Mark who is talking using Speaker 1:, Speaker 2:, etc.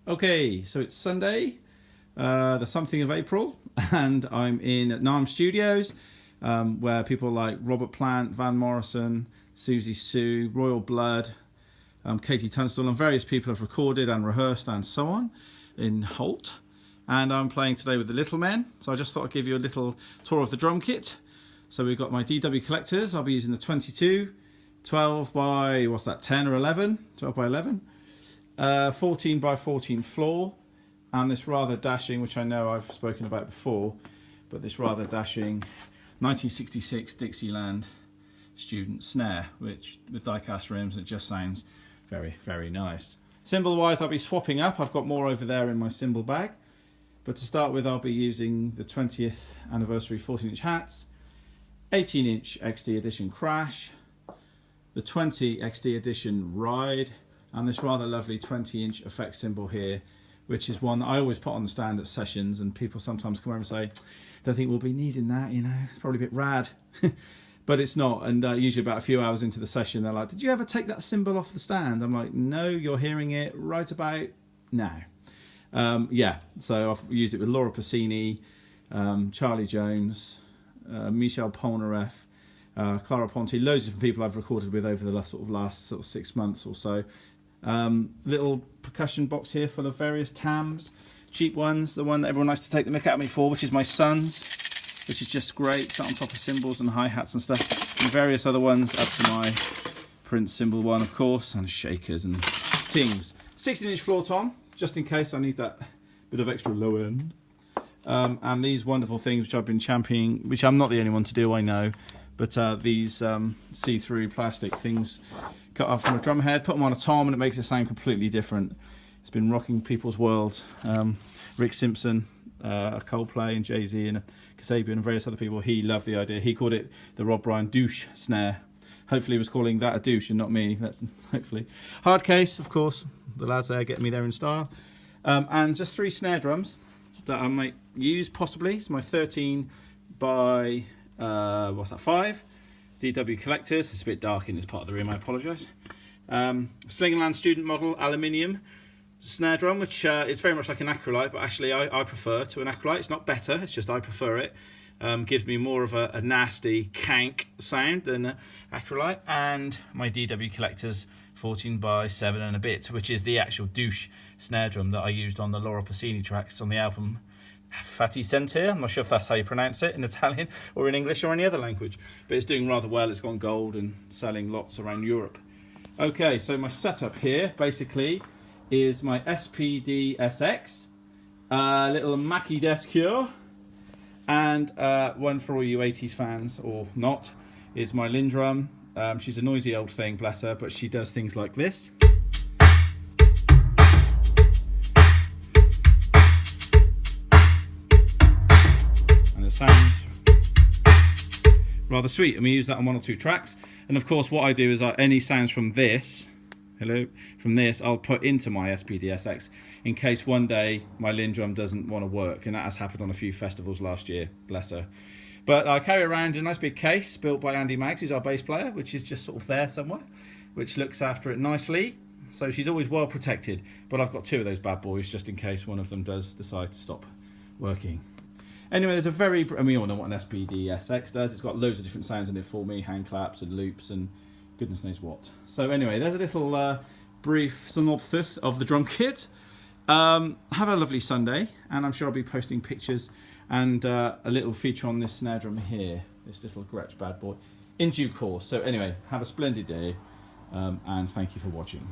Speaker 1: Okay, so it's Sunday, the something of April, and I'm in Narm Studios, where people like Robert Plant, Van Morrison, Siouxsie Sioux, Royal Blood, Katie Tunstall, and various people have recorded and rehearsed and so on in Holt. And I'm playing today with the Littlemen, so I just thought I'd give you a little tour of the drum kit. So we've got my DW collectors. I'll be using the 22, 12 by, what's that, 10 or 11? 12 by 11. 14 by 14 floor, and this rather dashing, which I know I've spoken about before, but this rather dashing 1966 Dixieland student snare, which with die-cast rims, it just sounds very, very nice. Cymbal wise, I'll be swapping up. I've got more over there in my cymbal bag, but to start with, I'll be using the 20th anniversary 14-inch hats, 18-inch XD edition crash, the 20 XD edition ride, and this rather lovely 20-inch effect cymbal here, which is one that I always put on the stand at sessions, and people sometimes come over and say, don't think we'll be needing that, you know, it's probably a bit rad. But it's not, and usually about a few hours into the session they're like, did you ever take that cymbal off the stand? I'm like, no, you're hearing it right about now. Yeah, so I've used it with Laura Pausini, Charlie Jones, Michel Polnareff, Clara Ponte, loads of different people I've recorded with over the last 6 months or so. Little percussion box here full of various tams, cheap ones, the one that everyone likes to take the mick out of me for, which is my son's, which is just great, sat on top of cymbals and hi-hats and stuff, and various other ones up to my Prince cymbal one, of course, and shakers and things. 16-inch floor tom, just in case I need that bit of extra low end. And these wonderful things which I've been championing, which I'm not the only one to do, I know, but these see-through plastic things cut off from a drum head, put them on a tom, and it makes it sound completely different. It's been rocking people's worlds. Rick Simpson, Coldplay, and Jay-Z, and Kasabian, and various other people, he loved the idea. He called it the Rob Bryan douche snare. Hopefully he was calling that a douche and not me, hopefully. Hardcase, of course, the lads there getting me there in style. And just 3 snare drums that I might use, possibly. It's my 13 by, 5 DW collectors. It's a bit dark in this part of the room, I apologise. Sling & Land student model aluminium snare drum, which is very much like an acrylite, but actually I prefer to an acrylite. It's not better, it's just I prefer it. Gives me more of a nasty cank sound than acrylite. And my DW collectors 14 by 7 and a bit, which is the actual douche snare drum that I used on the Laura Pausini tracks on the album Fatti Sentir. I'm not sure if that's how you pronounce it in Italian or in English or any other language, but it's doing rather well. It's gone gold and selling lots around Europe. Okay, so my setup here basically is my SPD SX, little Mackie desk here, and one for all you 80s fans or not is my Lindrum. She's a noisy old thing, bless her, but she does things like this. Sounds rather sweet, and we use that on 1 or 2 tracks. And of course what I do is any sounds from this, I'll put into my SPD-SX in case one day my Lindrum doesn't want to work, and that has happened on a few festivals last year, bless her. But I carry around a nice big case built by Andy Maggs, who's our bass player, which is just sort of there somewhere, which looks after it nicely, so she's always well protected. But I've got 2 of those bad boys just in case one of them does decide to stop working. Anyway, there's and we all know what an SPD-SX does. It's got loads of different sounds in it for me, hand claps and loops and goodness knows what. So anyway, there's a little brief synopsis of the drum kit. Have a lovely Sunday, and I'm sure I'll be posting pictures and a little feature on this snare drum here, this little Gretsch bad boy, in due course. So anyway, have a splendid day, and thank you for watching.